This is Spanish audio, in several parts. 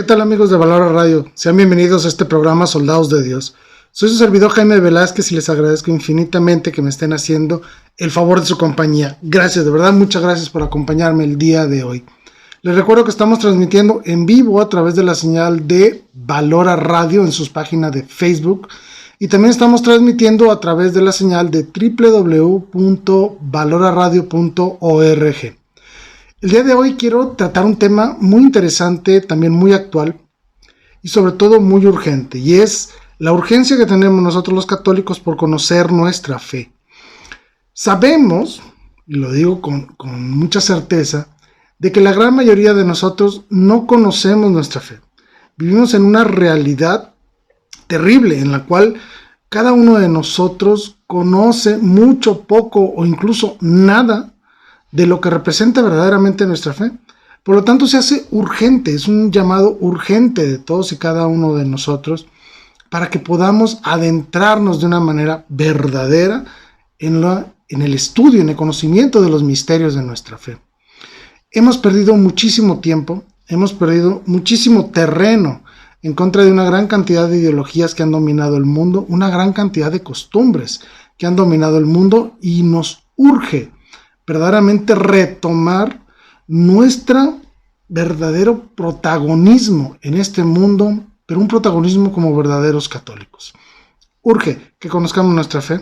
¿Qué tal, amigos de Valora Radio? Sean bienvenidos a este programa Soldados de Dios. Soy su servidor Jaime Velázquez y les agradezco infinitamente que me estén haciendo el favor de su compañía. Gracias, de verdad, muchas gracias por acompañarme el día de hoy. Les recuerdo que estamos transmitiendo en vivo a través de la señal de Valora Radio en sus páginas de Facebook y también estamos transmitiendo a través de la señal de www.valoraradio.org. El día de hoy quiero tratar un tema muy interesante, también muy actual y sobre todo muy urgente, y es la urgencia que tenemos nosotros los católicos por conocer nuestra fe. Sabemos, y lo digo con mucha certeza, de que la gran mayoría de nosotros no conocemos nuestra fe. Vivimos en una realidad terrible en la cual cada uno de nosotros conoce mucho, poco o incluso nada de lo que representa verdaderamente nuestra fe. Por lo tanto, se hace urgente, es un llamado urgente de todos y cada uno de nosotros para que podamos adentrarnos de una manera verdadera en el estudio, en el conocimiento de los misterios de nuestra fe. Hemos perdido muchísimo tiempo, hemos perdido muchísimo terreno en contra de una gran cantidad de ideologías que han dominado el mundo, una gran cantidad de costumbres que han dominado el mundo, y nos urge verdaderamente retomar nuestro verdadero protagonismo en este mundo, pero un protagonismo como verdaderos católicos. Urge que conozcamos nuestra fe,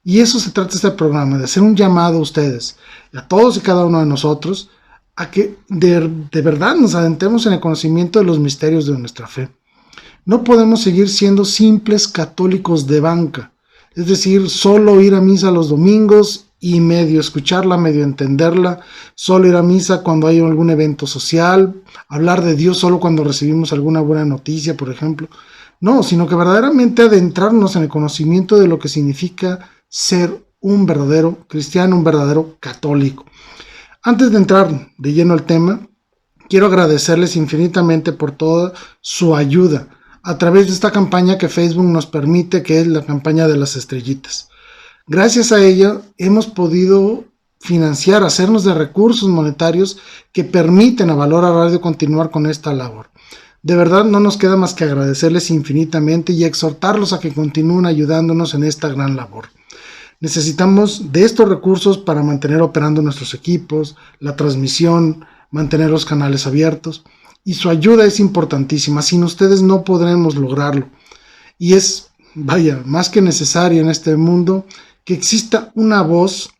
y eso se trata este programa, de hacer un llamado a ustedes, a todos y cada uno de nosotros, a que de verdad nos adentremos en el conocimiento de los misterios de nuestra fe. No podemos seguir siendo simples católicos de banca, es decir, solo ir a misa los domingos y medio escucharla, medio entenderla, solo ir a misa cuando hay algún evento social, hablar de Dios solo cuando recibimos alguna buena noticia, por ejemplo. No, sino que verdaderamente adentrarnos en el conocimiento de lo que significa ser un verdadero cristiano, un verdadero católico. Antes de entrar de lleno al tema, quiero agradecerles infinitamente por toda su ayuda a través de esta campaña que Facebook nos permite, que es la campaña de las estrellitas. Gracias a ella hemos podido financiar, hacernos de recursos monetarios que permiten a Valora Radio continuar con esta labor. De verdad no nos queda más que agradecerles infinitamente y exhortarlos a que continúen ayudándonos en esta gran labor. Necesitamos de estos recursos para mantener operando nuestros equipos, la transmisión, mantener los canales abiertos, y su ayuda es importantísima. Sin ustedes no podremos lograrlo, y es, más que necesario en este mundo que exista una voz,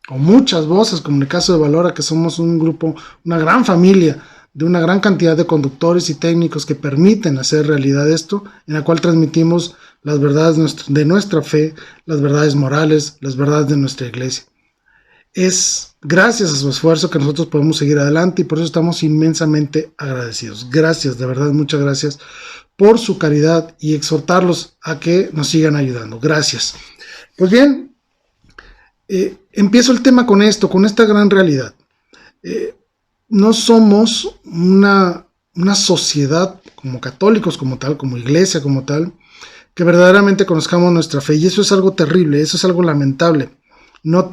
o muchas voces, como en el caso de Valora, que somos un grupo, una gran familia, de una gran cantidad de conductores y técnicos que permiten hacer realidad esto, en la cual transmitimos las verdades de nuestra fe, las verdades morales, las verdades de nuestra iglesia. Es gracias a su esfuerzo que nosotros podemos seguir adelante, y por eso estamos inmensamente agradecidos. Gracias, de verdad, muchas gracias por su caridad, y exhortarlos a que nos sigan ayudando. Gracias. Pues bien, empiezo el tema con esto, con esta gran realidad. No somos una sociedad como católicos, como tal, como iglesia, como tal, que verdaderamente conozcamos nuestra fe, y eso es algo terrible, eso es algo lamentable. No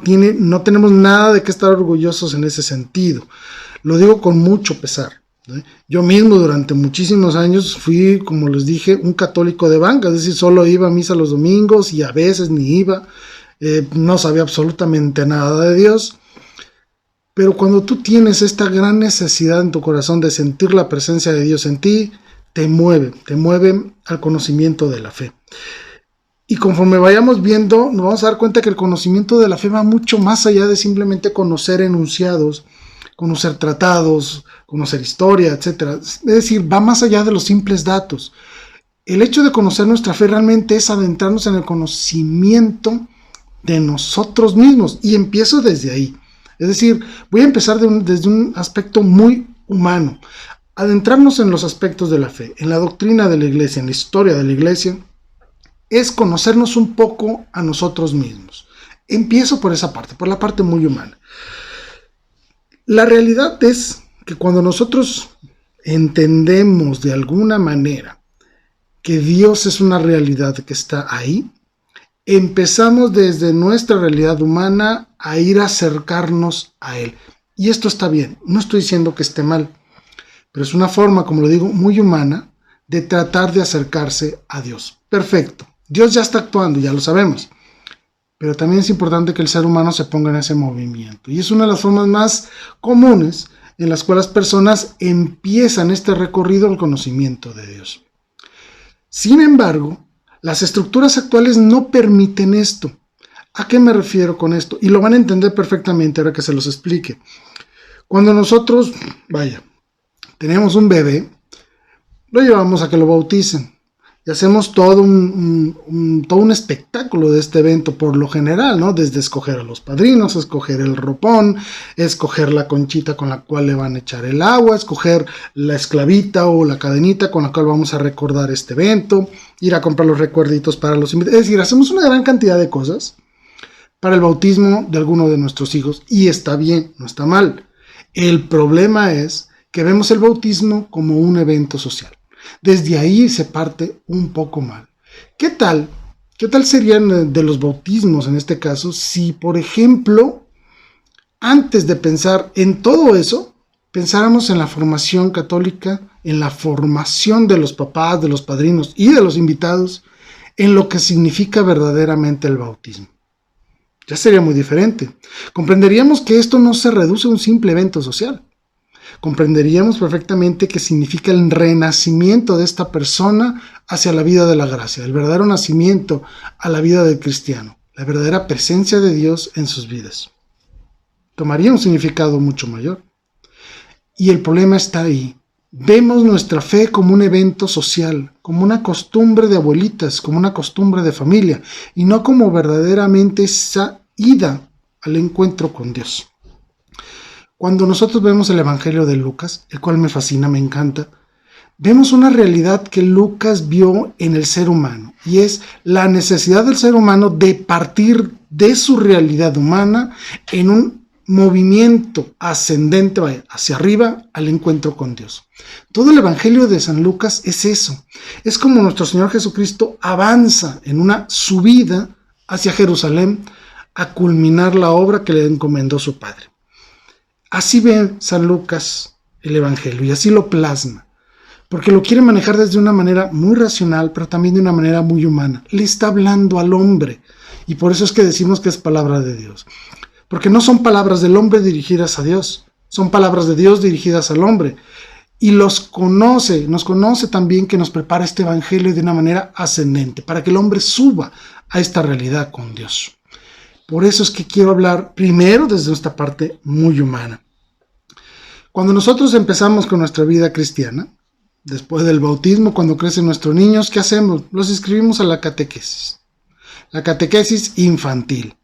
tenemos nada de qué estar orgullosos en ese sentido. Lo digo con mucho pesar. Yo mismo durante muchísimos años fui, como les dije, un católico de banca, es decir, solo iba a misa los domingos y a veces ni iba, no sabía absolutamente nada de Dios. Pero cuando tú tienes esta gran necesidad en tu corazón de sentir la presencia de Dios en ti, te mueve al conocimiento de la fe. Y conforme vayamos viendo, nos vamos a dar cuenta que el conocimiento de la fe va mucho más allá de simplemente conocer enunciados, conocer tratados, conocer historia, etc. Es decir, va más allá de los simples datos. El hecho de conocer nuestra fe realmente es adentrarnos en el conocimiento de nosotros mismos, y empiezo desde ahí. Es decir, voy a empezar desde un aspecto muy humano. Adentrarnos en los aspectos de la fe, en la doctrina de la iglesia, en la historia de la iglesia, es conocernos un poco a nosotros mismos. Empiezo por esa parte, por la parte muy humana. La realidad es que cuando nosotros entendemos de alguna manera que Dios es una realidad que está ahí, empezamos desde nuestra realidad humana a ir a acercarnos a Él. Y esto está bien, no estoy diciendo que esté mal, pero es una forma, como lo digo, muy humana de tratar de acercarse a Dios. Perfecto, Dios ya está actuando, ya lo sabemos, pero también es importante que el ser humano se ponga en ese movimiento, y es una de las formas más comunes en las cuales las personas empiezan este recorrido al conocimiento de Dios. Sin embargo, las estructuras actuales no permiten esto. ¿A qué me refiero con esto? Y lo van a entender perfectamente ahora que se los explique. Cuando nosotros, tenemos un bebé, lo llevamos a que lo bauticen y hacemos todo un espectáculo de este evento por lo general, ¿no? Desde escoger a los padrinos, escoger el ropón, escoger la conchita con la cual le van a echar el agua, escoger la esclavita o la cadenita con la cual vamos a recordar este evento, ir a comprar los recuerditos para los invitados. Es decir, hacemos una gran cantidad de cosas para el bautismo de alguno de nuestros hijos, y está bien, no está mal. El problema es que vemos el bautismo como un evento social. Desde ahí se parte un poco mal. ¿Qué tal serían de los bautismos en este caso si, por ejemplo, antes de pensar en todo eso, pensáramos en la formación católica, en la formación de los papás, de los padrinos y de los invitados, en lo que significa verdaderamente el bautismo? Ya sería muy diferente. Comprenderíamos que esto no se reduce a un simple evento social. Comprenderíamos perfectamente que significa el renacimiento de esta persona hacia la vida de la gracia, el verdadero nacimiento a la vida del cristiano, la verdadera presencia de Dios en sus vidas. Tomaría un significado mucho mayor. Y el problema está ahí. Vemos nuestra fe como un evento social, como una costumbre de abuelitas, como una costumbre de familia, y no como verdaderamente esa ida al encuentro con Dios. Cuando nosotros vemos el Evangelio de Lucas, el cual me fascina, me encanta, vemos una realidad que Lucas vio en el ser humano, y es la necesidad del ser humano de partir de su realidad humana en un movimiento ascendente hacia arriba al encuentro con Dios. Todo el Evangelio de San Lucas es eso. Es como nuestro Señor Jesucristo avanza en una subida hacia Jerusalén a culminar la obra que le encomendó su Padre. Así ve San Lucas el Evangelio y así lo plasma, porque lo quiere manejar desde una manera muy racional, pero también de una manera muy humana. Le está hablando al hombre, y por eso es que decimos que es palabra de Dios. Porque no son palabras del hombre dirigidas a Dios, son palabras de Dios dirigidas al hombre. Y nos conoce también, que nos prepara este Evangelio de una manera ascendente, para que el hombre suba a esta realidad con Dios. Por eso es que quiero hablar primero desde esta parte muy humana. Cuando nosotros empezamos con nuestra vida cristiana, después del bautismo, cuando crecen nuestros niños, ¿qué hacemos? Los inscribimos a la catequesis infantil,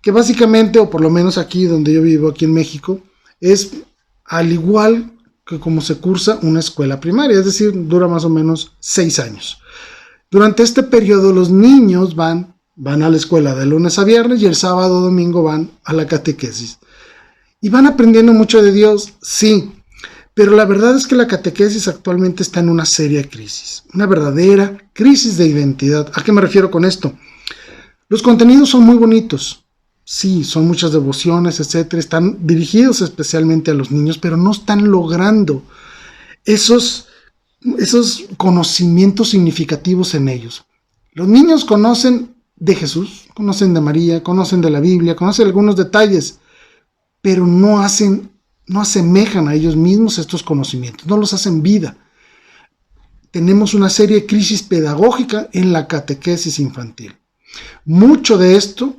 que básicamente, o por lo menos aquí donde yo vivo, aquí en México, es al igual que como se cursa una escuela primaria, es decir, dura más o menos 6 años. Durante este periodo los niños van a la escuela de lunes a viernes y el sábado o domingo van a la catequesis. ¿Y van aprendiendo mucho de Dios? Sí, pero la verdad es que la catequesis actualmente está en una seria crisis, una verdadera crisis de identidad. ¿A qué me refiero con esto? Los contenidos son muy bonitos, sí, son muchas devociones, etcétera, están dirigidos especialmente a los niños, pero no están logrando esos conocimientos significativos en ellos. Los niños conocen de Jesús, conocen de María, conocen de la Biblia, conocen algunos detalles, pero no asemejan a ellos mismos estos conocimientos, no los hacen vida. Tenemos una seria crisis pedagógica en la catequesis infantil. Mucho de esto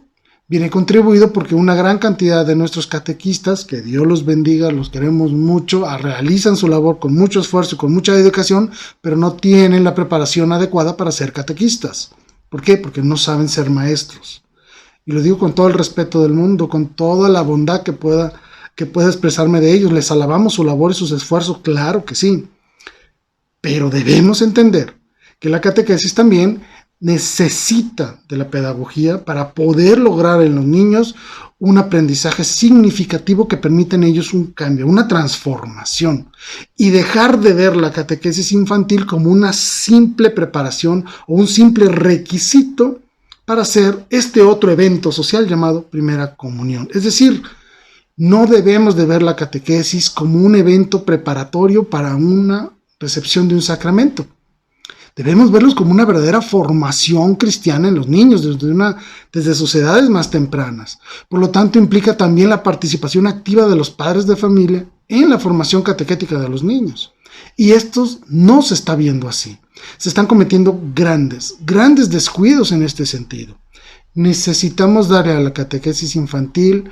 viene contribuido porque una gran cantidad de nuestros catequistas, que Dios los bendiga, los queremos mucho, realizan su labor con mucho esfuerzo y con mucha dedicación, pero no tienen la preparación adecuada para ser catequistas. ¿Por qué? Porque no saben ser maestros. Y lo digo con todo el respeto del mundo, con toda la bondad que pueda expresarme de ellos. Les alabamos su labor y sus esfuerzos, claro que sí. Pero debemos entender que la catequesis también necesita de la pedagogía para poder lograr en los niños un aprendizaje significativo que permita en ellos un cambio, una transformación, y dejar de ver la catequesis infantil como una simple preparación o un simple requisito para hacer este otro evento social llamado primera comunión. Es decir, No debemos de ver la catequesis como un evento preparatorio para una recepción de un sacramento. Debemos verlos como una verdadera formación cristiana en los niños desde sus edades más tempranas. Por lo tanto, implica también la participación activa de los padres de familia en la formación catequética de los niños. Y esto no se está viendo así. Se están cometiendo grandes descuidos en este sentido. Necesitamos darle a la catequesis infantil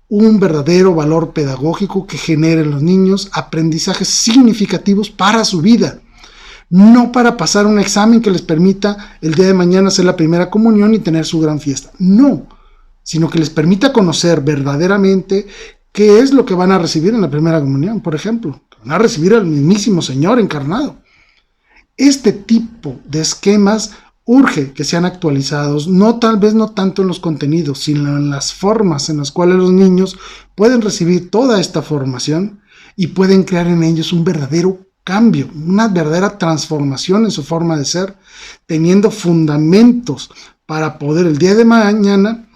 un verdadero valor pedagógico que genere en los niños aprendizajes significativos para su vida. No para pasar un examen que les permita el día de mañana hacer la primera comunión y tener su gran fiesta. No, sino que les permita conocer verdaderamente qué es lo que van a recibir en la primera comunión, por ejemplo. Van a recibir al mismísimo Señor encarnado. Este tipo de esquemas urge que sean actualizados, tal vez no tanto en los contenidos, sino en las formas en las cuales los niños pueden recibir toda esta formación y pueden crear en ellos un verdadero cambio, una verdadera transformación en su forma de ser, teniendo fundamentos para poder el día de mañana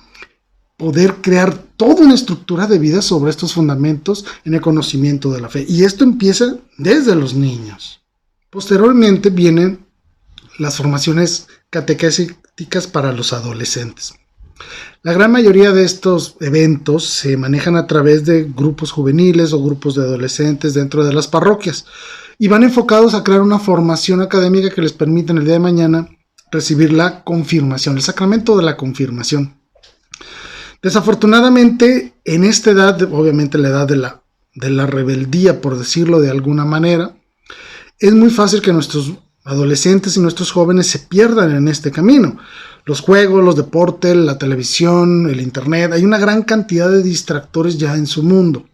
poder crear toda una estructura de vida sobre estos fundamentos en el conocimiento de la fe. Y esto empieza desde los niños. Posteriormente vienen las formaciones catequéticas para los adolescentes. La gran mayoría de estos eventos se manejan a través de grupos juveniles o grupos de adolescentes dentro de las parroquias y van enfocados a crear una formación académica que les permita en el día de mañana recibir la confirmación, el sacramento de la confirmación. Desafortunadamente, en esta edad, obviamente la edad de la rebeldía, por decirlo de alguna manera, es muy fácil que nuestros adolescentes y nuestros jóvenes se pierdan en este camino. Los juegos, los deportes, la televisión, el internet, hay una gran cantidad de distractores ya en su mundo.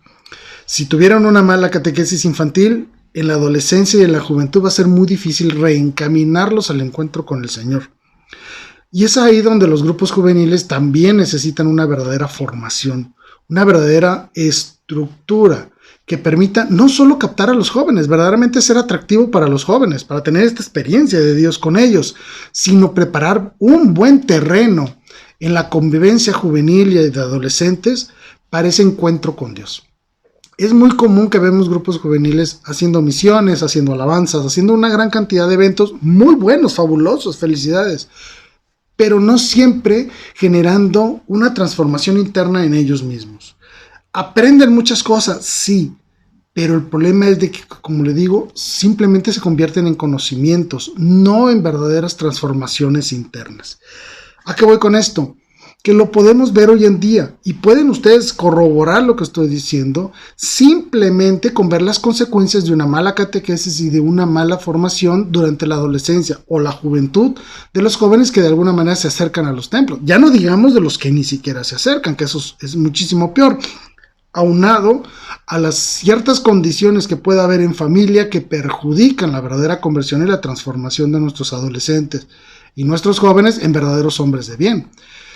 Si tuvieran una mala catequesis infantil, en la adolescencia y en la juventud va a ser muy difícil reencaminarlos al encuentro con el Señor. Y es ahí donde los grupos juveniles también necesitan una verdadera formación, una verdadera estructura que permita no solo captar a los jóvenes, verdaderamente ser atractivo para los jóvenes, para tener esta experiencia de Dios con ellos, sino preparar un buen terreno en la convivencia juvenil y de adolescentes para ese encuentro con Dios. Es muy común que vemos grupos juveniles haciendo misiones, haciendo alabanzas, haciendo una gran cantidad de eventos muy buenos, fabulosos, felicidades, pero no siempre generando una transformación interna en ellos mismos. Aprenden muchas cosas, sí, pero el problema es de que, como le digo, simplemente se convierten en conocimientos, no en verdaderas transformaciones internas. ¿A qué voy con esto? Que lo podemos ver hoy en día y pueden ustedes corroborar lo que estoy diciendo simplemente con ver las consecuencias de una mala catequesis y de una mala formación durante la adolescencia o la juventud de los jóvenes que de alguna manera se acercan a los templos. Ya no digamos de los que ni siquiera se acercan, que eso es muchísimo peor, aunado a las ciertas condiciones que puede haber en familia que perjudican la verdadera conversión y la transformación de nuestros adolescentes y nuestros jóvenes en verdaderos hombres de bien.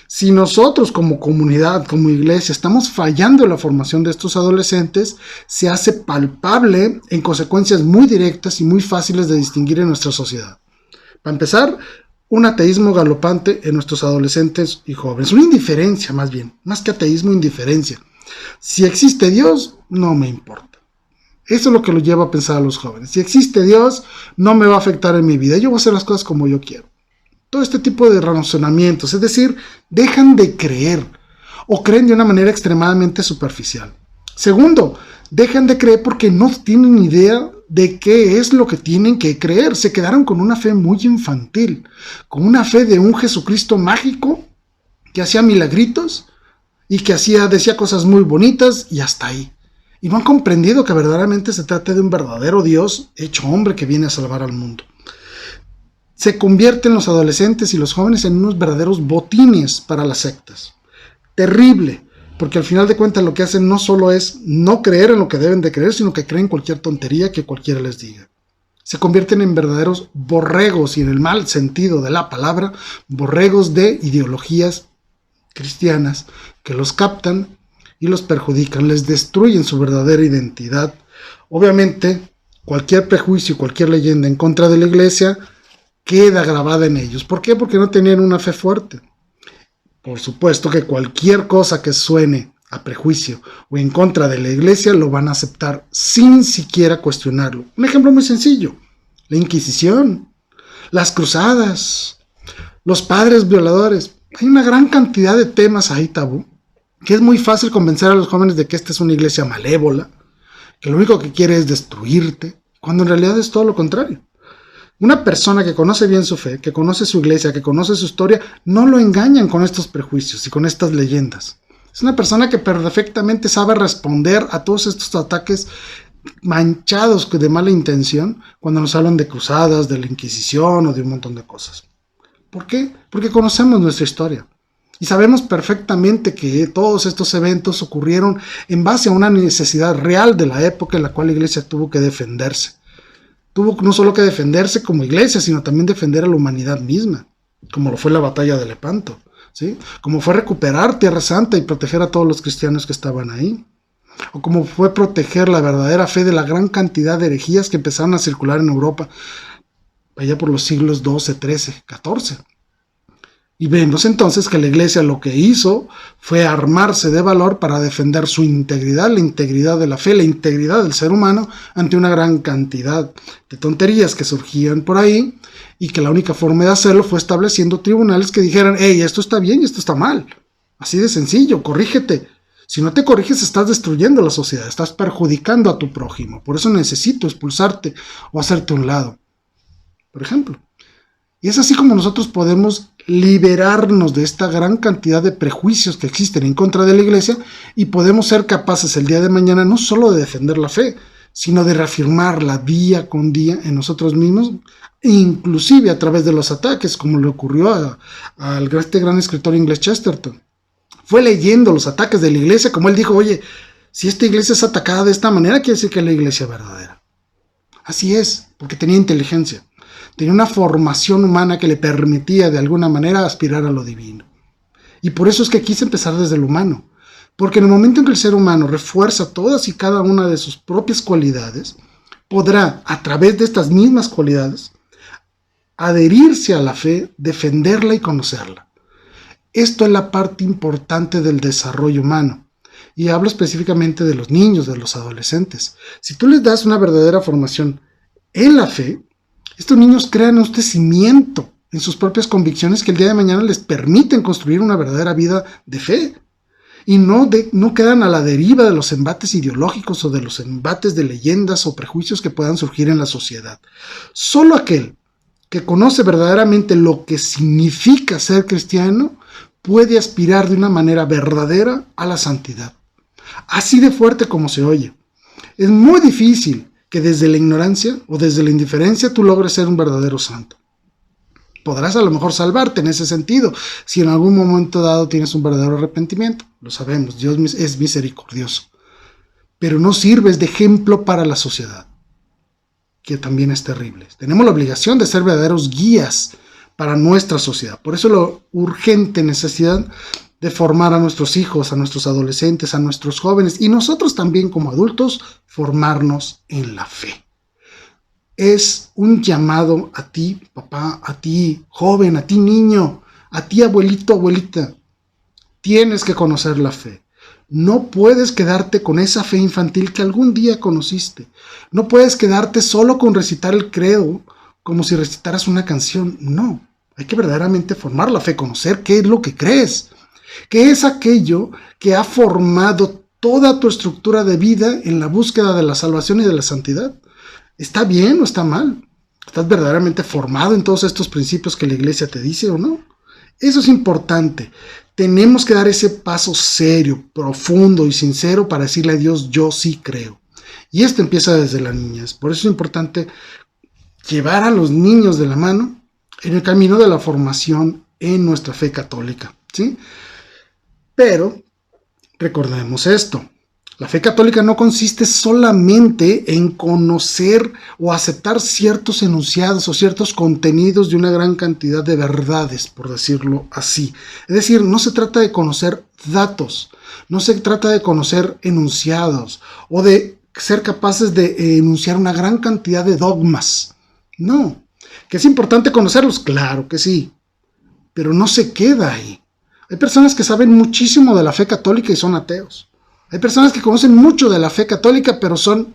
Si nosotros como comunidad, como iglesia, estamos fallando en la formación de estos adolescentes, se hace palpable en consecuencias muy directas y muy fáciles de distinguir en nuestra sociedad. Para empezar, un ateísmo galopante en nuestros adolescentes y jóvenes, una indiferencia más bien, más que ateísmo, indiferencia. Si existe Dios, no me importa. Eso es lo que lo lleva a pensar a los jóvenes. Si existe Dios, no me va a afectar en mi vida. Yo voy a hacer las cosas como yo quiero. Todo este tipo de razonamientos, es decir, dejan de creer o creen de una manera extremadamente superficial. Segundo, dejan de creer porque no tienen idea de qué es lo que tienen que creer. Se quedaron con una fe muy infantil, con una fe de un Jesucristo mágico que hacía milagritos y que decía cosas muy bonitas y hasta ahí. Y no han comprendido que verdaderamente se trata de un verdadero Dios hecho hombre que viene a salvar al mundo. Se convierten los adolescentes y los jóvenes en unos verdaderos botines para las sectas. Terrible, porque al final de cuentas lo que hacen no solo es no creer en lo que deben de creer, sino que creen cualquier tontería que cualquiera les diga. Se convierten en verdaderos borregos, y en el mal sentido de la palabra, borregos de ideologías cristianas que los captan y los perjudican, les destruyen su verdadera identidad. Obviamente, cualquier prejuicio, cualquier leyenda en contra de la iglesia queda grabada en ellos. ¿Por qué? Porque no tenían una fe fuerte. Por supuesto que cualquier cosa que suene a prejuicio o en contra de la iglesia lo van a aceptar sin siquiera cuestionarlo. Un ejemplo muy sencillo: la Inquisición, las cruzadas, los padres violadores. Hay una gran cantidad de temas ahí tabú, que es muy fácil convencer a los jóvenes de que esta es una iglesia malévola, que lo único que quiere es destruirte, cuando en realidad es todo lo contrario. Una persona que conoce bien su fe, que conoce su iglesia, que conoce su historia, no lo engañan con estos prejuicios y con estas leyendas. Es una persona que perfectamente sabe responder a todos estos ataques manchados de mala intención cuando nos hablan de cruzadas, de la Inquisición o de un montón de cosas. ¿Por qué? Porque conocemos nuestra historia y sabemos perfectamente que todos estos eventos ocurrieron en base a una necesidad real de la época en la cual la iglesia tuvo que defenderse. Tuvo no solo que defenderse como iglesia, sino también defender a la humanidad misma, como lo fue la batalla de Lepanto, ¿sí? Como fue recuperar Tierra Santa y proteger a todos los cristianos que estaban ahí, o como fue proteger la verdadera fe de la gran cantidad de herejías que empezaron a circular en Europa allá por los siglos XII, XIII, XIV. Y vemos entonces que la iglesia lo que hizo fue armarse de valor para defender su integridad, la integridad de la fe, la integridad del ser humano ante una gran cantidad de tonterías que surgían por ahí, y que la única forma de hacerlo fue estableciendo tribunales que dijeran: hey, esto está bien y esto está mal. Así de sencillo, corrígete. Si no te corriges, estás destruyendo la sociedad, estás perjudicando a tu prójimo. Por eso necesito expulsarte o hacerte a un lado, por ejemplo. Y es así como nosotros podemos liberarnos de esta gran cantidad de prejuicios que existen en contra de la iglesia, y podemos ser capaces el día de mañana no solo de defender la fe, sino de reafirmarla día con día en nosotros mismos, inclusive a través de los ataques, como le ocurrió a este gran escritor inglés Chesterton. Fue leyendo los ataques de la iglesia, como él dijo: oye, si esta iglesia es atacada de esta manera, quiere decir que es la iglesia verdadera. Así es, porque tenía inteligencia. Tenía una formación humana que le permitía de alguna manera aspirar a lo divino. Y por eso es que quise empezar desde lo humano. Porque en el momento en que el ser humano refuerza todas y cada una de sus propias cualidades, podrá, a través de estas mismas cualidades, adherirse a la fe, defenderla y conocerla. Esto es la parte importante del desarrollo humano. Y hablo específicamente de los niños, de los adolescentes. Si tú les das una verdadera formación en la fe, estos niños crean este cimiento en sus propias convicciones que el día de mañana les permiten construir una verdadera vida de fe. Y no quedan a la deriva de los embates ideológicos o de los embates de leyendas o prejuicios que puedan surgir en la sociedad. Solo aquel que conoce verdaderamente lo que significa ser cristiano puede aspirar de una manera verdadera a la santidad. Así de fuerte como se oye. Es muy difícil que desde la ignorancia o desde la indiferencia tú logres ser un verdadero santo. Podrás a lo mejor salvarte en ese sentido, si en algún momento dado tienes un verdadero arrepentimiento. Lo sabemos, Dios es misericordioso. Pero no sirves de ejemplo para la sociedad, que también es terrible. Tenemos la obligación de ser verdaderos guías para nuestra sociedad. Por eso la urgente necesidad de formar a nuestros hijos, a nuestros adolescentes, a nuestros jóvenes, y nosotros también como adultos, formarnos en la fe. Es un llamado a ti, papá, a ti, joven, a ti, niño, a ti, abuelito, abuelita. Tienes que conocer la fe. No puedes quedarte con esa fe infantil que algún día conociste. No puedes quedarte solo con recitar el credo como si recitaras una canción. No, hay que verdaderamente formar la fe, conocer qué es lo que crees. ¿Qué es aquello que ha formado toda tu estructura de vida en la búsqueda de la salvación y de la santidad? ¿Está bien o está mal? ¿Estás verdaderamente formado en todos estos principios que la iglesia te dice o no? Eso es importante. Tenemos que dar ese paso serio, profundo y sincero para decirle a Dios: yo sí creo. Y esto empieza desde la niñez. Por eso es importante llevar a los niños de la mano en el camino de la formación en nuestra fe católica, ¿sí? Pero recordemos esto: la fe católica no consiste solamente en conocer o aceptar ciertos enunciados o ciertos contenidos de una gran cantidad de verdades, por decirlo así. Es decir, no se trata de conocer datos, no se trata de conocer enunciados o de ser capaces de enunciar una gran cantidad de dogmas. No. ¿Que es importante conocerlos? Claro que sí, pero no se queda ahí. Hay personas que saben muchísimo de la fe católica y son ateos. Hay personas que conocen mucho de la fe católica, pero son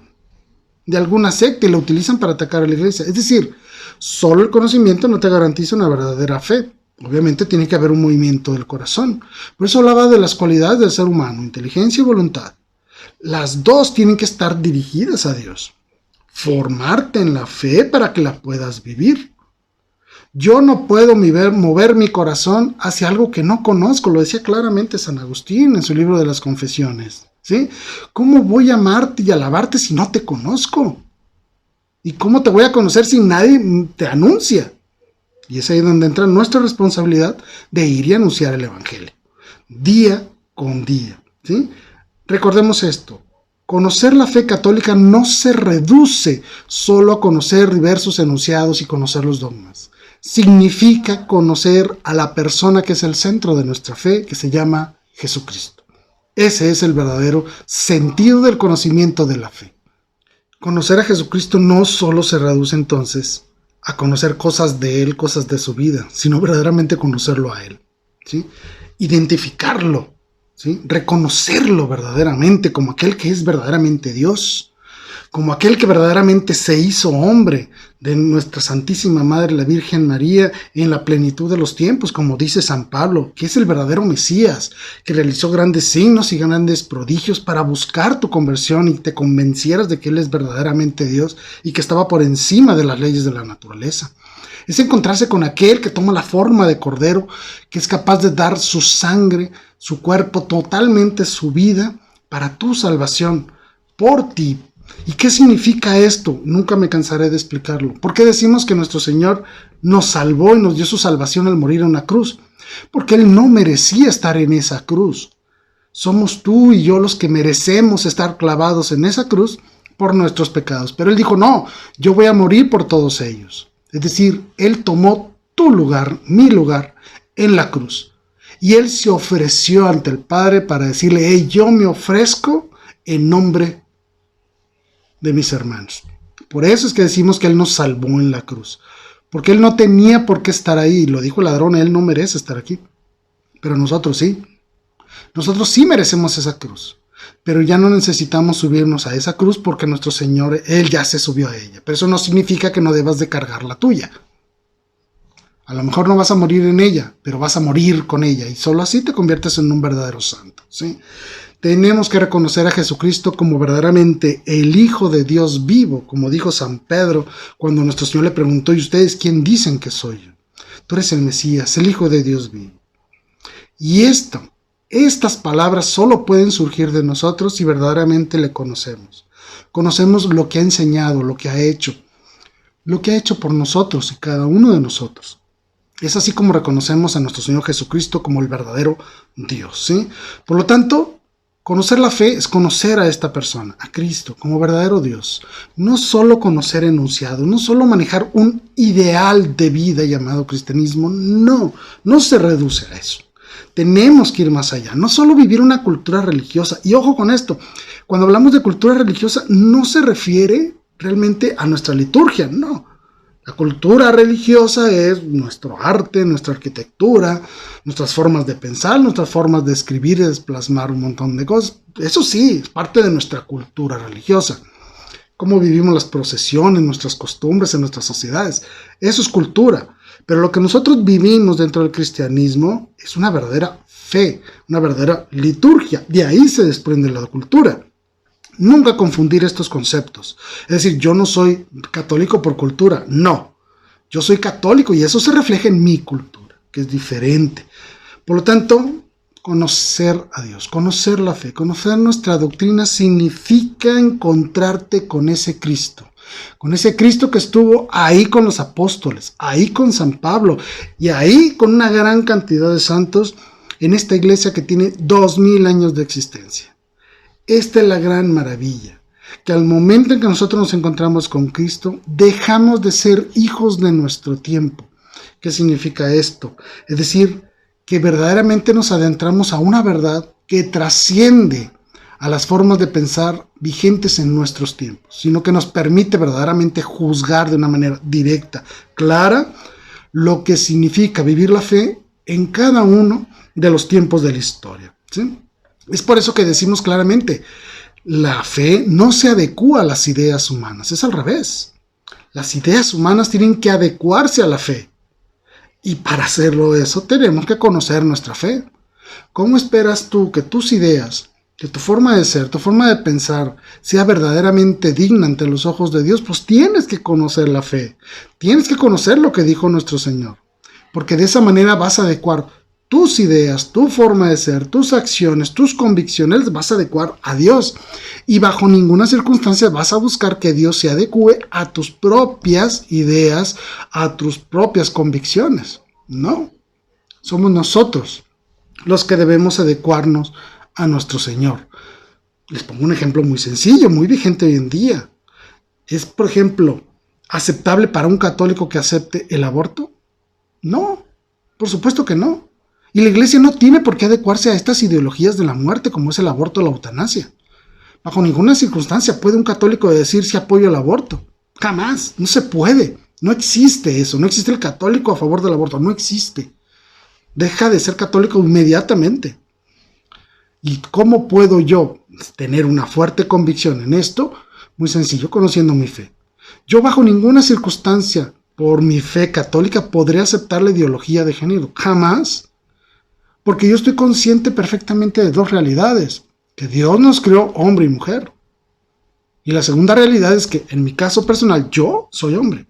de alguna secta y la utilizan para atacar a la iglesia. Es decir, solo el conocimiento no te garantiza una verdadera fe. Obviamente tiene que haber un movimiento del corazón. Por eso hablaba de las cualidades del ser humano, inteligencia y voluntad. Las dos tienen que estar dirigidas a Dios. Formarte en la fe para que la puedas vivir. Yo no puedo mover mi corazón hacia algo que no conozco, lo decía claramente San Agustín en su libro de las Confesiones. ¿Sí? ¿Cómo voy a amarte y alabarte si no te conozco? ¿Y cómo te voy a conocer si nadie te anuncia? Y es ahí donde entra nuestra responsabilidad de ir y anunciar el Evangelio, día con día. ¿Sí? Recordemos esto. Conocer la fe católica no se reduce solo a conocer diversos enunciados y conocer los dogmas. Significa conocer a la persona que es el centro de nuestra fe, que se llama Jesucristo. Ese es el verdadero sentido del conocimiento de la fe. Conocer a Jesucristo no solo se reduce entonces a conocer cosas de Él, cosas de su vida, sino verdaderamente conocerlo a Él, ¿sí? Identificarlo, ¿sí? Reconocerlo verdaderamente como aquel que es verdaderamente Dios, como aquel que verdaderamente se hizo hombre de nuestra Santísima Madre, la Virgen María, en la plenitud de los tiempos, como dice San Pablo, que es el verdadero Mesías, que realizó grandes signos y grandes prodigios para buscar tu conversión y te convencieras de que Él es verdaderamente Dios y que estaba por encima de las leyes de la naturaleza. Es encontrarse con aquel que toma la forma de cordero, que es capaz de dar su sangre, su cuerpo, totalmente su vida para tu salvación, por ti. ¿Y qué significa esto? Nunca me cansaré de explicarlo. ¿Por qué decimos que nuestro Señor nos salvó y nos dio su salvación al morir en una cruz? Porque Él no merecía estar en esa cruz. Somos tú y yo los que merecemos estar clavados en esa cruz por nuestros pecados. Pero Él dijo, no, yo voy a morir por todos ellos. Es decir, Él tomó tu lugar, mi lugar, en la cruz. Y Él se ofreció ante el Padre para decirle, hey, yo me ofrezco en nombre de mis hermanos. Por eso es que decimos que Él nos salvó en la cruz. Porque Él no tenía por qué estar ahí. Lo dijo el ladrón, Él no merece estar aquí. Pero nosotros sí. Nosotros sí merecemos esa cruz. Pero ya no necesitamos subirnos a esa cruz porque nuestro Señor, Él ya se subió a ella. Pero eso no significa que no debas de cargar la tuya. A lo mejor no vas a morir en ella, pero vas a morir con ella. Y solo así te conviertes en un verdadero santo, ¿sí? Tenemos que reconocer a Jesucristo como verdaderamente el Hijo de Dios vivo, como dijo San Pedro cuando nuestro Señor le preguntó, ¿y ustedes quién dicen que soy yo? Tú eres el Mesías, el Hijo de Dios vivo. Y estas palabras solo pueden surgir de nosotros si verdaderamente le conocemos. Conocemos lo que ha enseñado, lo que ha hecho por nosotros y cada uno de nosotros. Es así como reconocemos a nuestro Señor Jesucristo como el verdadero Dios, ¿sí? Por lo tanto, conocer la fe es conocer a esta persona, a Cristo, como verdadero Dios. No solo conocer enunciados, no solo manejar un ideal de vida llamado cristianismo, no se reduce a eso. Tenemos que ir más allá, no solo vivir una cultura religiosa. Y ojo con esto, cuando hablamos de cultura religiosa no se refiere realmente a nuestra liturgia, no. La cultura religiosa es nuestro arte, nuestra arquitectura, nuestras formas de pensar, nuestras formas de escribir y de plasmar un montón de cosas. Eso sí, es parte de nuestra cultura religiosa. Cómo vivimos las procesiones, nuestras costumbres en nuestras sociedades. Eso es cultura. Pero lo que nosotros vivimos dentro del cristianismo es una verdadera fe, una verdadera liturgia. De ahí se desprende la cultura. Nunca confundir estos conceptos. Es decir, yo no soy católico por cultura. No. Yo soy católico y eso se refleja en mi cultura, que es diferente. Por lo tanto, conocer a Dios, conocer la fe, conocer nuestra doctrina significa encontrarte con ese Cristo. Con ese Cristo que estuvo ahí con los apóstoles, ahí con San Pablo y ahí con una gran cantidad de santos en esta iglesia que tiene 2000 años de existencia. Esta es la gran maravilla, que al momento en que nosotros nos encontramos con Cristo, dejamos de ser hijos de nuestro tiempo. ¿Qué significa esto? Es decir, que verdaderamente nos adentramos a una verdad que trasciende a las formas de pensar vigentes en nuestros tiempos, sino que nos permite verdaderamente juzgar de una manera directa, clara, lo que significa vivir la fe en cada uno de los tiempos de la historia, ¿sí? Es por eso que decimos claramente, la fe no se adecúa a las ideas humanas, es al revés. Las ideas humanas tienen que adecuarse a la fe. Y para hacerlo eso, tenemos que conocer nuestra fe. ¿Cómo esperas tú que tus ideas, que tu forma de ser, tu forma de pensar sea verdaderamente digna ante los ojos de Dios? Pues tienes que conocer la fe. Tienes que conocer lo que dijo nuestro Señor. Porque de esa manera vas a adecuar tus ideas, tu forma de ser, tus acciones, tus convicciones, las vas a adecuar a Dios. Y bajo ninguna circunstancia vas a buscar que Dios se adecue a tus propias ideas, a tus propias convicciones. No, somos nosotros los que debemos adecuarnos a nuestro Señor. Les pongo un ejemplo muy sencillo, muy vigente hoy en día. ¿Es, por ejemplo, aceptable para un católico que acepte el aborto? No, por supuesto que no. Y la iglesia no tiene por qué adecuarse a estas ideologías de la muerte como es el aborto o la eutanasia. Bajo ninguna circunstancia puede un católico decir si apoyo el aborto. Jamás, no se puede. No existe eso, no existe el católico a favor del aborto, no existe. Deja de ser católico inmediatamente. ¿Y cómo puedo yo tener una fuerte convicción en esto? Muy sencillo, conociendo mi fe. Yo bajo ninguna circunstancia, por mi fe católica, podré aceptar la ideología de género. Jamás. Porque yo estoy consciente perfectamente de dos realidades. Que Dios nos creó hombre y mujer. Y la segunda realidad es que en mi caso personal, yo soy hombre.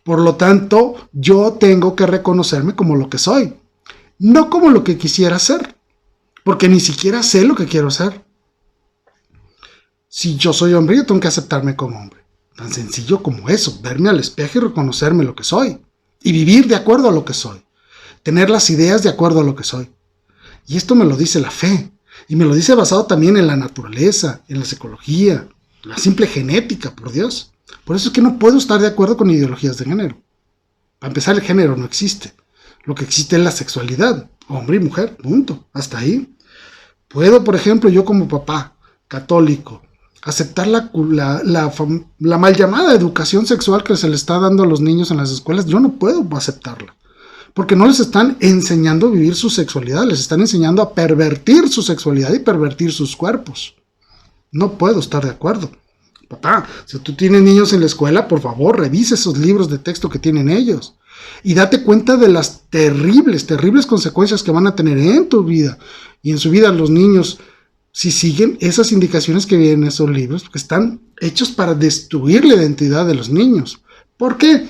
Por lo tanto, yo tengo que reconocerme como lo que soy. No como lo que quisiera ser. Porque ni siquiera sé lo que quiero ser. Si yo soy hombre, yo tengo que aceptarme como hombre. Tan sencillo como eso. Verme al espejo y reconocerme lo que soy. Y vivir de acuerdo a lo que soy. Tener las ideas de acuerdo a lo que soy. Y esto me lo dice la fe. Y me lo dice basado también en la naturaleza, en la psicología, la simple genética, por Dios. Por eso es que no puedo estar de acuerdo con ideologías de género. Para empezar, el género no existe. Lo que existe es la sexualidad, hombre y mujer, punto, hasta ahí. Puedo, por ejemplo, yo como papá católico, aceptar la mal llamada educación sexual que se le está dando a los niños en las escuelas. Yo no puedo aceptarla. Porque no les están enseñando a vivir su sexualidad, les están enseñando a pervertir su sexualidad y pervertir sus cuerpos. No puedo estar de acuerdo. Papá, si tú tienes niños en la escuela, por favor, revise esos libros de texto que tienen ellos. Y date cuenta de las terribles consecuencias que van a tener en tu vida y en su vida los niños si siguen esas indicaciones que vienen en esos libros, porque están hechos para destruir la identidad de los niños. ¿Por qué?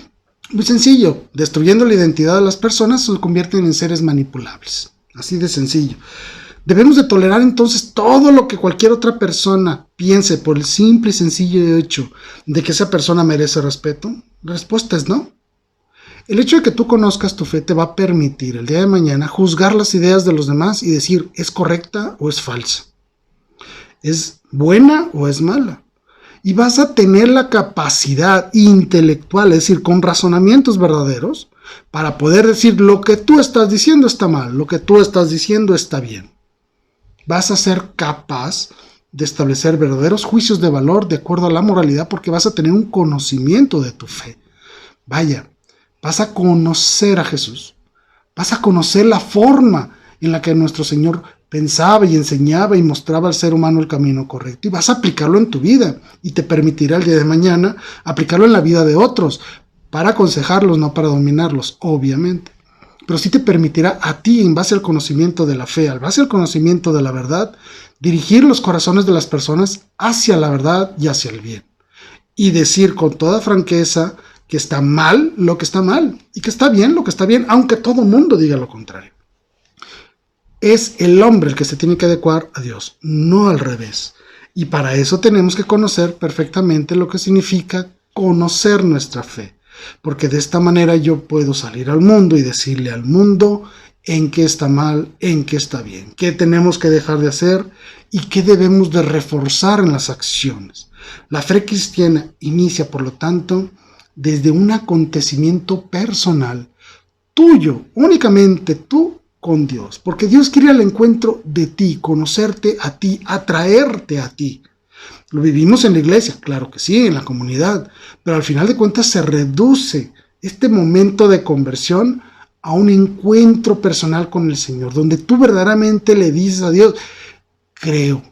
Muy sencillo, destruyendo la identidad de las personas se convierten en seres manipulables, así de sencillo. Debemos de tolerar entonces todo lo que cualquier otra persona piense por el simple y sencillo hecho de que esa persona merece respeto. La respuesta es no. El hecho de que tú conozcas tu fe te va a permitir el día de mañana juzgar las ideas de los demás y decir es correcta o es falsa, es buena o es mala. Y vas a tener la capacidad intelectual, es decir, con razonamientos verdaderos, para poder decir lo que tú estás diciendo está mal, lo que tú estás diciendo está bien. Vas a ser capaz de establecer verdaderos juicios de valor de acuerdo a la moralidad porque vas a tener un conocimiento de tu fe. Vaya, vas a conocer a Jesús, vas a conocer la forma en la que nuestro Señor pensaba y enseñaba y mostraba al ser humano el camino correcto y vas a aplicarlo en tu vida y te permitirá el día de mañana aplicarlo en la vida de otros para aconsejarlos, no para dominarlos, obviamente. Pero sí te permitirá a ti, en base al conocimiento de la fe, en base al conocimiento de la verdad, dirigir los corazones de las personas hacia la verdad y hacia el bien. Y decir con toda franqueza que está mal lo que está mal y que está bien lo que está bien, aunque todo mundo diga lo contrario. Es el hombre el que se tiene que adecuar a Dios, no al revés. Y para eso tenemos que conocer perfectamente lo que significa conocer nuestra fe. Porque de esta manera yo puedo salir al mundo y decirle al mundo en qué está mal, en qué está bien, qué tenemos que dejar de hacer y qué debemos de reforzar en las acciones. La fe cristiana inicia, por lo tanto, desde un acontecimiento personal, tuyo, únicamente tú con Dios, porque Dios quiere el encuentro de ti, conocerte a ti, atraerte a ti. Lo vivimos en la iglesia, claro que sí, en la comunidad, pero al final de cuentas se reduce este momento de conversión a un encuentro personal con el Señor, donde tú verdaderamente le dices a Dios, creo,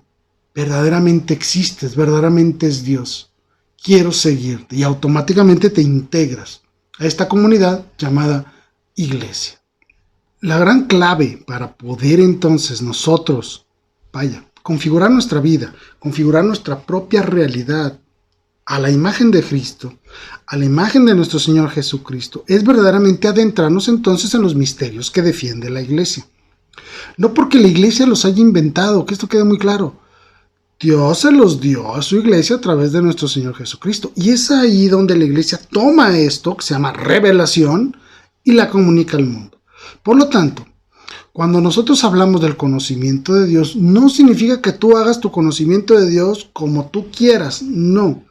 verdaderamente existes, verdaderamente es Dios, quiero seguirte, y automáticamente te integras a esta comunidad llamada iglesia. La gran clave para poder entonces nosotros, configurar nuestra vida, configurar nuestra propia realidad a la imagen de Cristo, a la imagen de nuestro Señor Jesucristo, es verdaderamente adentrarnos entonces en los misterios que defiende la iglesia. No porque la iglesia los haya inventado, que esto quede muy claro. Dios se los dio a su iglesia a través de nuestro Señor Jesucristo. Y es ahí donde la iglesia toma esto, que se llama revelación, y la comunica al mundo. Por lo tanto, cuando nosotros hablamos del conocimiento de Dios, no significa que tú hagas tu conocimiento de Dios como tú quieras, no.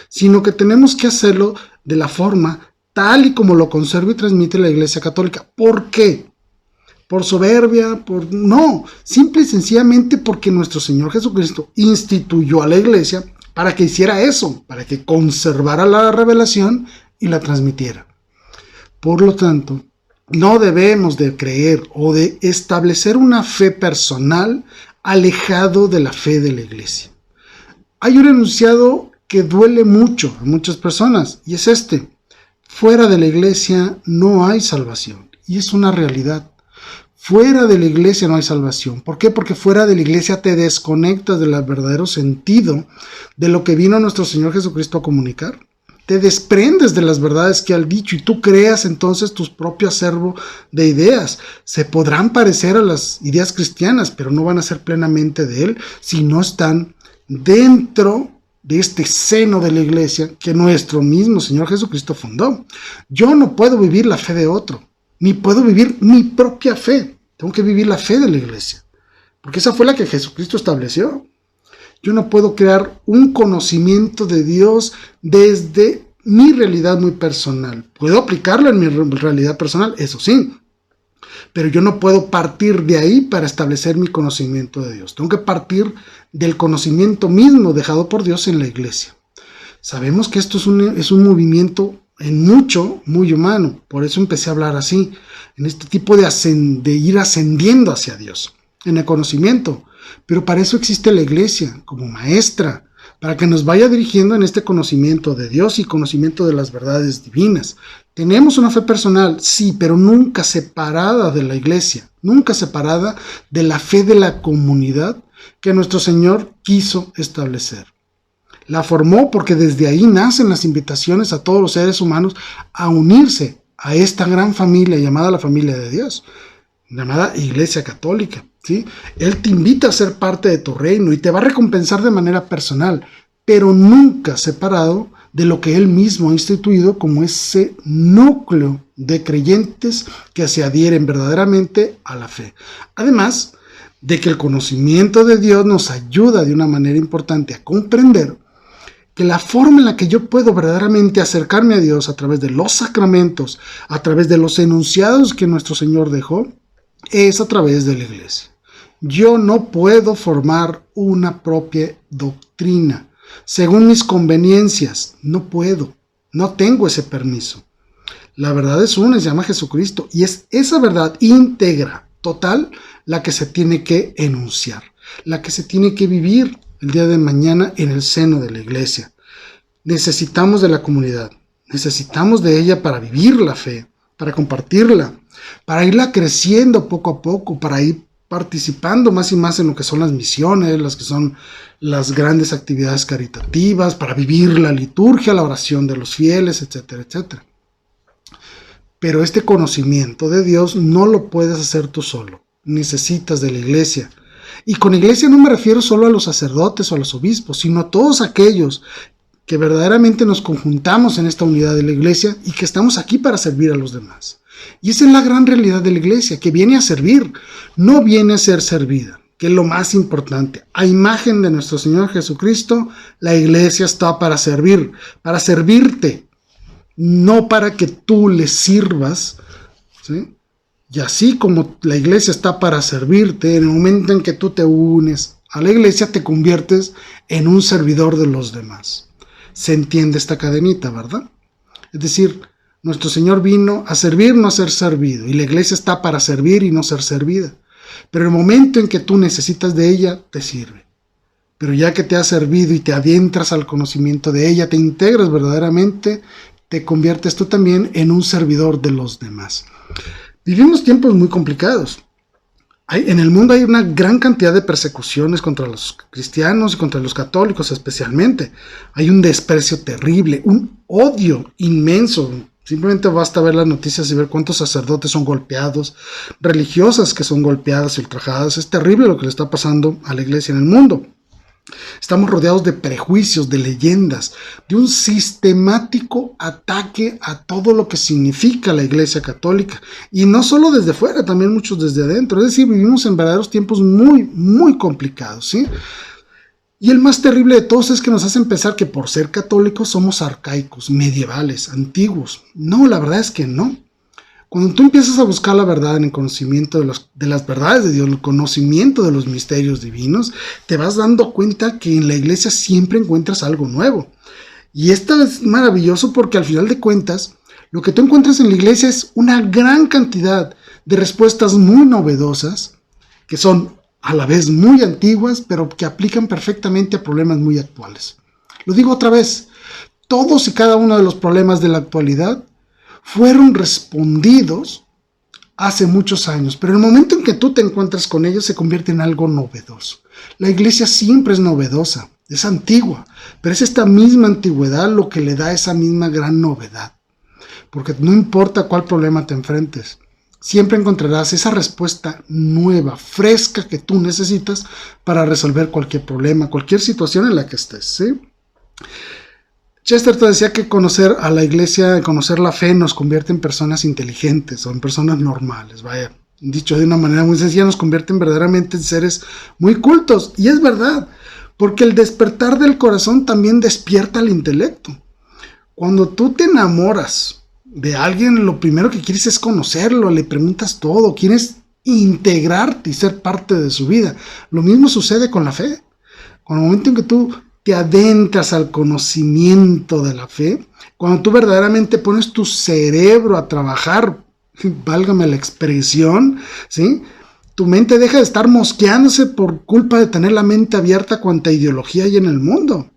Sino que tenemos que hacerlo de la forma tal y como lo conserva y transmite la Iglesia Católica. ¿Por qué? ¿Por soberbia? No, simple y sencillamente porque nuestro Señor Jesucristo instituyó a la Iglesia para que hiciera eso, para que conservara la revelación y la transmitiera. Por lo tanto, no debemos de creer o de establecer una fe personal alejado de la fe de la Iglesia. Hay un enunciado que duele mucho a muchas personas, y es este: fuera de la iglesia no hay salvación. Y es una realidad. Fuera de la iglesia no hay salvación. ¿Por qué? Porque fuera de la iglesia te desconectas del verdadero sentido de lo que vino nuestro Señor Jesucristo a comunicar. Te desprendes de las verdades que ha dicho y tú creas entonces tu propio acervo de ideas. Se podrán parecer a las ideas cristianas, pero no van a ser plenamente de Él si no están dentro de este seno de la iglesia que nuestro mismo Señor Jesucristo fundó. Yo no puedo vivir la fe de otro, ni puedo vivir mi propia fe. Tengo que vivir la fe de la iglesia, porque esa fue la que Jesucristo estableció. Yo no puedo crear un conocimiento de Dios desde mi realidad muy personal. Puedo aplicarlo en mi realidad personal, eso sí, pero yo no puedo partir de ahí para establecer mi conocimiento de Dios. Tengo que partir del conocimiento mismo dejado por Dios en la iglesia. Sabemos que esto es un movimiento en mucho, muy humano. Por eso empecé a hablar así, en este tipo de ir ascendiendo hacia Dios, en el conocimiento. Pero para eso existe la iglesia como maestra, para que nos vaya dirigiendo en este conocimiento de Dios y conocimiento de las verdades divinas. Tenemos una fe personal, sí, pero nunca separada de la iglesia, nunca separada de la fe de la comunidad que nuestro Señor quiso establecer. La formó porque desde ahí nacen las invitaciones a todos los seres humanos a unirse a esta gran familia llamada la familia de Dios, llamada Iglesia Católica. ¿Sí? Él te invita a ser parte de tu reino y te va a recompensar de manera personal, pero nunca separado de lo que Él mismo ha instituido como ese núcleo de creyentes que se adhieren verdaderamente a la fe. Además de que el conocimiento de Dios nos ayuda de una manera importante a comprender que la forma en la que yo puedo verdaderamente acercarme a Dios a través de los sacramentos, a través de los enunciados que nuestro Señor dejó, es a través de la iglesia. Yo no puedo formar una propia doctrina según mis conveniencias. No puedo, no tengo ese permiso. La verdad es una, se llama Jesucristo, y es esa verdad íntegra, total, la que se tiene que enunciar, la que se tiene que vivir el día de mañana en el seno de la iglesia. Necesitamos de la comunidad, necesitamos de ella para vivir la fe, para compartirla, para irla creciendo poco a poco, para ir participando más y más en lo que son las misiones, las que son las grandes actividades caritativas, para vivir la liturgia, la oración de los fieles, etcétera, etcétera. Pero este conocimiento de Dios no lo puedes hacer tú solo, necesitas de la iglesia. Y con iglesia no me refiero solo a los sacerdotes o a los obispos, sino a todos aquellos que verdaderamente nos conjuntamos en esta unidad de la iglesia y que estamos aquí para servir a los demás. Y esa es la gran realidad de la iglesia, que viene a servir, no viene a ser servida, que es lo más importante. A imagen de nuestro Señor Jesucristo, la iglesia está para servir, para servirte, no para que tú le sirvas, ¿sí? Y así como la iglesia está para servirte, en el momento en que tú te unes a la iglesia, te conviertes en un servidor de los demás. Se entiende esta cadenita, ¿verdad? Es decir, Nuestro Señor vino a servir, no a ser servido, y la iglesia está para servir y no ser servida. Pero el momento en que tú necesitas de ella, te sirve. Pero ya que te ha servido y te adentras al conocimiento de ella, te integras verdaderamente, te conviertes tú también en un servidor de los demás. Vivimos tiempos muy complicados. En el mundo hay una gran cantidad de persecuciones contra los cristianos y contra los católicos especialmente. Hay un desprecio terrible, un odio inmenso. Simplemente basta ver las noticias y ver cuántos sacerdotes son golpeados, religiosas que son golpeadas y ultrajadas. Es terrible lo que le está pasando a la iglesia en el mundo. Estamos rodeados de prejuicios, de leyendas, de un sistemático ataque a todo lo que significa la Iglesia Católica. Y no solo desde fuera, también muchos desde adentro. Es decir, vivimos en verdaderos tiempos muy, muy complicados, ¿sí? Y el más terrible de todos es que nos hacen pensar que por ser católicos somos arcaicos, medievales, antiguos. No, la verdad es que no. Cuando tú empiezas a buscar la verdad en el conocimiento de las verdades de Dios, el conocimiento de los misterios divinos, te vas dando cuenta que en la iglesia siempre encuentras algo nuevo. Y esto es maravilloso porque al final de cuentas, lo que tú encuentras en la iglesia es una gran cantidad de respuestas muy novedosas, que son a la vez muy antiguas, pero que aplican perfectamente a problemas muy actuales. Lo digo otra vez, todos y cada uno de los problemas de la actualidad fueron respondidos hace muchos años, pero el momento en que tú te encuentras con ellos se convierte en algo novedoso. La iglesia siempre es novedosa, es antigua, pero es esta misma antigüedad lo que le da esa misma gran novedad, porque no importa cuál problema te enfrentes, siempre encontrarás esa respuesta nueva, fresca que tú necesitas para resolver cualquier problema, cualquier situación en la que estés, ¿sí? Chesterton decía que conocer a la iglesia, conocer la fe nos convierte en personas inteligentes o en personas normales. Vaya, dicho de una manera muy sencilla, nos convierten verdaderamente en seres muy cultos. Y es verdad, porque el despertar del corazón también despierta el intelecto. Cuando tú te enamoras de alguien, lo primero que quieres es conocerlo, le preguntas todo, quieres integrarte y ser parte de su vida. Lo mismo sucede con la fe. Con el momento en que tú te adentras al conocimiento de la fe, cuando tú verdaderamente pones tu cerebro a trabajar, válgame la expresión, ¿sí? Tu mente deja de estar mosqueándose por culpa de tener la mente abierta a cuanta ideología hay en el mundo.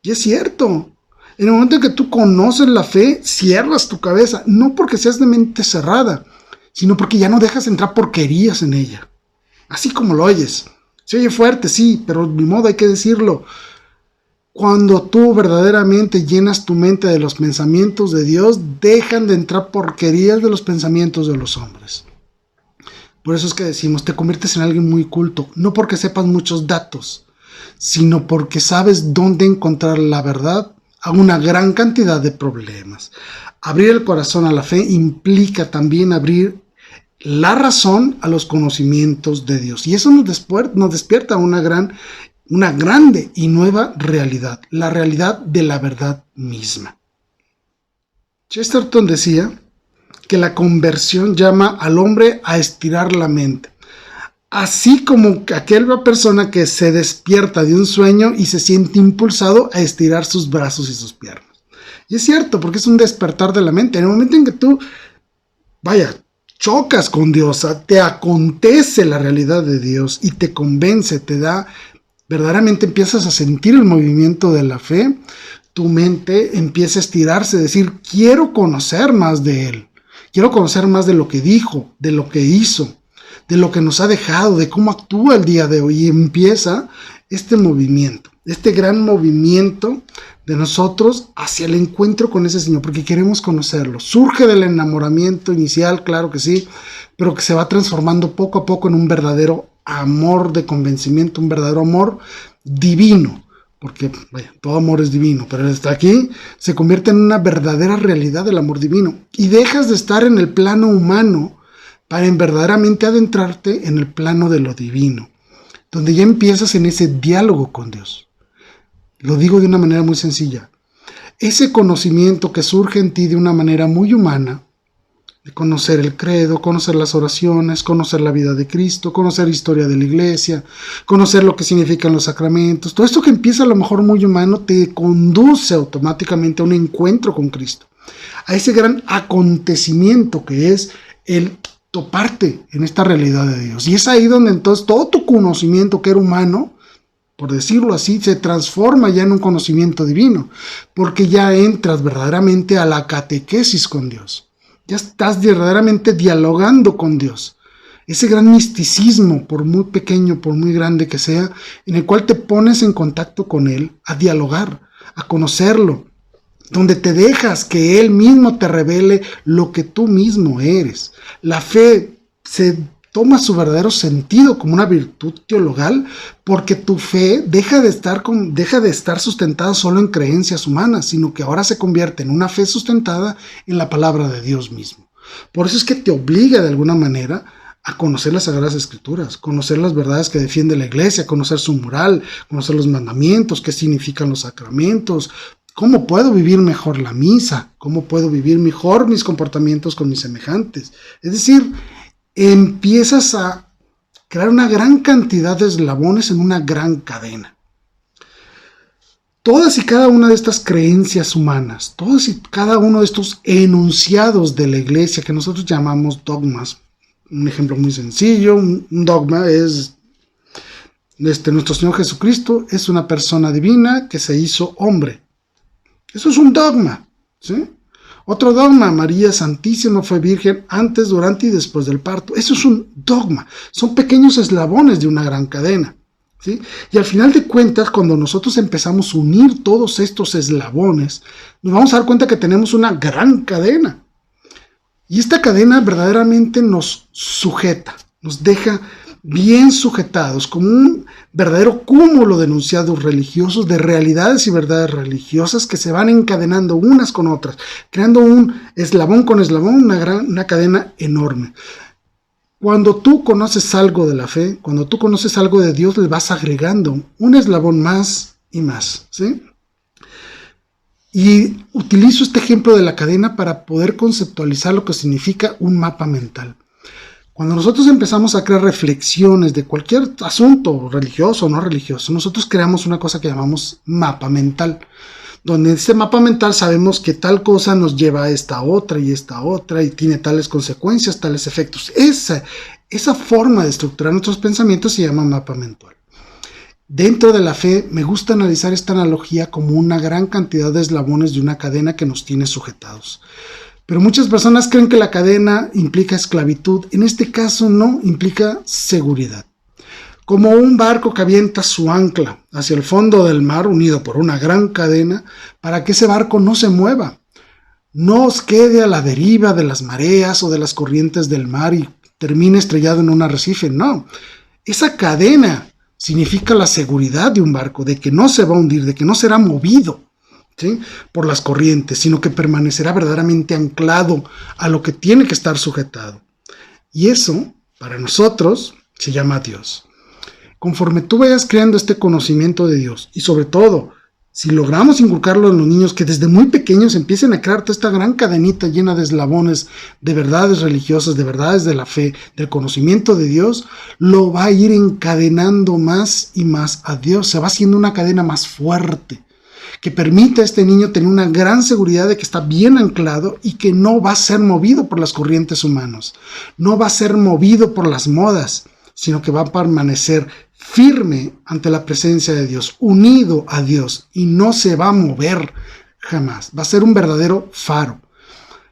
Y es cierto, en el momento en que tú conoces la fe, cierras tu cabeza, no porque seas de mente cerrada, sino porque ya no dejas entrar porquerías en ella. Así como lo oyes. Se oye fuerte, sí, pero ni modo, hay que decirlo. Cuando tú verdaderamente llenas tu mente de los pensamientos de Dios, dejan de entrar porquerías de los pensamientos de los hombres. Por eso es que decimos, te conviertes en alguien muy culto, no porque sepas muchos datos, sino porque sabes dónde encontrar la verdad a una gran cantidad de problemas. Abrir el corazón a la fe implica también abrir la razón a los conocimientos de Dios. Y eso nos despierta una grande y nueva realidad, la realidad de la verdad misma. Chesterton decía que la conversión llama al hombre a estirar la mente, así como aquella persona que se despierta de un sueño y se siente impulsado a estirar sus brazos y sus piernas. Y es cierto, porque es un despertar de la mente. En el momento en que tú, chocas con Dios, te acontece la realidad de Dios y te convence, te da, verdaderamente empiezas a sentir el movimiento de la fe, tu mente empieza a estirarse, decir, quiero conocer más de Él, quiero conocer más de lo que dijo, de lo que hizo, de lo que nos ha dejado, de cómo actúa el día de hoy. Y empieza este movimiento, este gran movimiento de nosotros hacia el encuentro con ese Señor, porque queremos conocerlo. Surge del enamoramiento inicial, claro que sí, pero que se va transformando poco a poco en un verdadero amor de convencimiento, un verdadero amor divino, porque todo amor es divino, pero hasta aquí se convierte en una verdadera realidad del amor divino y dejas de estar en el plano humano para verdaderamente adentrarte en el plano de lo divino, donde ya empiezas en ese diálogo con Dios. Lo digo de una manera muy sencilla. Ese conocimiento que surge en ti de una manera muy humana, de conocer el credo, conocer las oraciones, conocer la vida de Cristo, conocer la historia de la iglesia, conocer lo que significan los sacramentos, todo esto que empieza a lo mejor muy humano te conduce automáticamente a un encuentro con Cristo. a ese gran acontecimiento que es el toparte en esta realidad de Dios. Y es ahí donde entonces todo tu conocimiento que era humano, por decirlo así, se transforma ya en un conocimiento divino, porque ya entras verdaderamente a la catequesis con Dios. Ya estás verdaderamente dialogando con Dios. Ese gran misticismo, por muy pequeño, por muy grande que sea, en el cual te pones en contacto con Él, a dialogar, a conocerlo, donde te dejas que Él mismo te revele lo que tú mismo eres. La fe se toma su verdadero sentido como una virtud teologal, porque tu fe deja de estar sustentada solo en creencias humanas, sino que ahora se convierte en una fe sustentada en la palabra de Dios mismo. Por eso es que te obliga de alguna manera a conocer las Sagradas Escrituras, conocer las verdades que defiende la Iglesia, conocer su moral, conocer los mandamientos, qué significan los sacramentos, cómo puedo vivir mejor la misa, cómo puedo vivir mejor mis comportamientos con mis semejantes. Es decir, empiezas a crear una gran cantidad de eslabones en una gran cadena. Todas y cada una de estas creencias humanas, todos y cada uno de estos enunciados de la Iglesia que nosotros llamamos dogmas. Un ejemplo muy sencillo, un dogma es nuestro Señor Jesucristo es una persona divina que se hizo hombre. Eso es un dogma, ¿sí? Otro dogma, María Santísima fue virgen antes, durante y después del parto. Eso es un dogma. Son pequeños eslabones de una gran cadena, ¿sí? Y al final de cuentas, cuando nosotros empezamos a unir todos estos eslabones, nos vamos a dar cuenta que tenemos una gran cadena. Y esta cadena verdaderamente nos sujeta, nos deja bien sujetados, como un verdadero cúmulo de enunciados religiosos, de realidades y verdades religiosas que se van encadenando unas con otras, creando un eslabón con eslabón, una cadena enorme. Cuando tú conoces algo de la fe, cuando tú conoces algo de Dios, le vas agregando un eslabón más y más, ¿sí? Y utilizo este ejemplo de la cadena para poder conceptualizar lo que significa un mapa mental. Cuando nosotros empezamos a crear reflexiones de cualquier asunto, religioso o no religioso, nosotros creamos una cosa que llamamos mapa mental, donde en este mapa mental sabemos que tal cosa nos lleva a esta otra y tiene tales consecuencias, tales efectos. Esa forma de estructurar nuestros pensamientos se llama mapa mental. Dentro de la fe me gusta analizar esta analogía como una gran cantidad de eslabones de una cadena que nos tiene sujetados. Pero muchas personas creen que la cadena implica esclavitud. En este caso no, implica seguridad. Como un barco que avienta su ancla hacia el fondo del mar unido por una gran cadena para que ese barco no se mueva, no os quede a la deriva de las mareas o de las corrientes del mar y termine estrellado en un arrecife. No, esa cadena significa la seguridad de un barco, de que no se va a hundir, de que no será movido, ¿sí?, por las corrientes, sino que permanecerá verdaderamente anclado a lo que tiene que estar sujetado. Y eso, para nosotros, se llama Dios. Conforme tú vayas creando este conocimiento de Dios, y sobre todo, si logramos inculcarlo en los niños, que desde muy pequeños empiecen a crear toda esta gran cadenita llena de eslabones, de verdades religiosas, de verdades de la fe, del conocimiento de Dios, lo va a ir encadenando más y más a Dios. Se va haciendo una cadena más fuerte, que permite a este niño tener una gran seguridad de que está bien anclado y que no va a ser movido por las corrientes humanas, no va a ser movido por las modas, sino que va a permanecer firme ante la presencia de Dios, unido a Dios, y no se va a mover jamás. Va a ser un verdadero faro.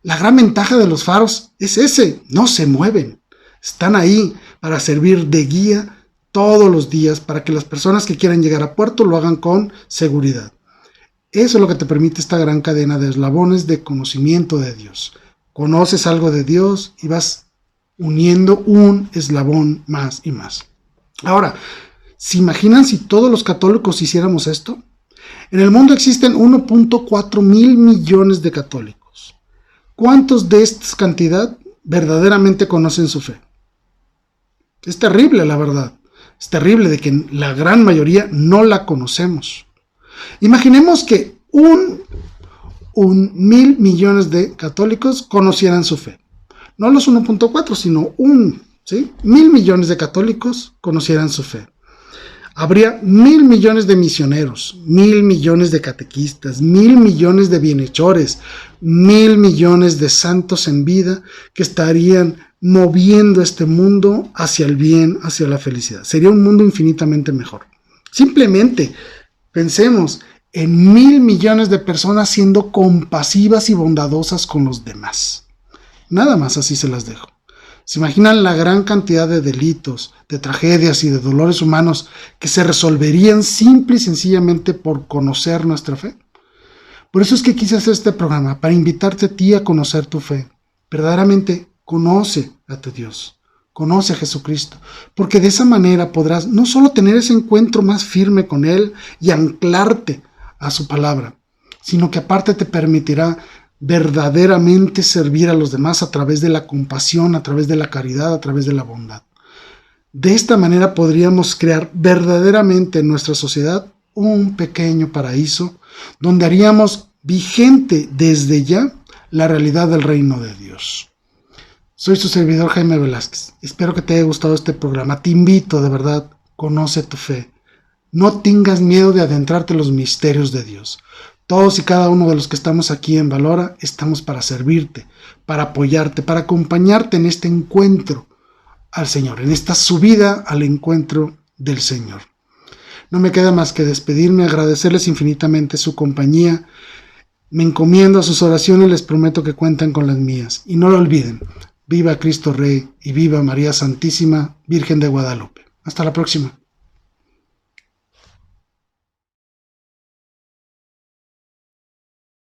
La gran ventaja de los faros es ese: no se mueven. Están ahí para servir de guía todos los días para que las personas que quieran llegar a puerto lo hagan con seguridad. Eso es lo que te permite esta gran cadena de eslabones de conocimiento de Dios. Conoces algo de Dios y vas uniendo un eslabón más y más. Ahora, ¿se imaginan si todos los católicos hiciéramos esto? En el mundo existen 1.4 mil millones de católicos. ¿Cuántos de esta cantidad verdaderamente conocen su fe? Es terrible, la verdad. Es terrible de que la gran mayoría no la conocemos. Imaginemos que un 1.000 millones de católicos conocieran su fe. No los 1.4, sino 1.000 millones de católicos conocieran su fe. habría 1,000 millones de misioneros, 1,000 millones de catequistas, 1,000 millones de bienhechores, 1,000 millones de santos en vida que estarían moviendo este mundo hacia el bien, hacia la felicidad. Sería un mundo infinitamente mejor. Simplemente pensemos en 1,000 millones de personas siendo compasivas y bondadosas con los demás. Nada más así se las dejo. ¿Se imaginan la gran cantidad de delitos, de tragedias y de dolores humanos que se resolverían simple y sencillamente por conocer nuestra fe? Por eso es que quise hacer este programa, para invitarte a ti a conocer tu fe. Verdaderamente conoce a tu Dios, conoce a Jesucristo, porque de esa manera podrás no solo tener ese encuentro más firme con Él y anclarte a su palabra, sino que aparte te permitirá verdaderamente servir a los demás a través de la compasión, a través de la caridad, a través de la bondad. De esta manera podríamos crear verdaderamente en nuestra sociedad un pequeño paraíso donde haríamos vigente desde ya la realidad del reino de Dios. Soy su servidor Jaime Velázquez. Espero que te haya gustado este programa. Te invito, de verdad, conoce tu fe. No tengas miedo de adentrarte en los misterios de Dios. Todos y cada uno de los que estamos aquí en Valora estamos para servirte, para apoyarte, para acompañarte en este encuentro al Señor, en esta subida al encuentro del Señor. No me queda más que despedirme, agradecerles infinitamente su compañía. Me encomiendo a sus oraciones, les prometo que cuentan con las mías. Y no lo olviden, viva Cristo Rey y viva María Santísima, Virgen de Guadalupe. Hasta la próxima.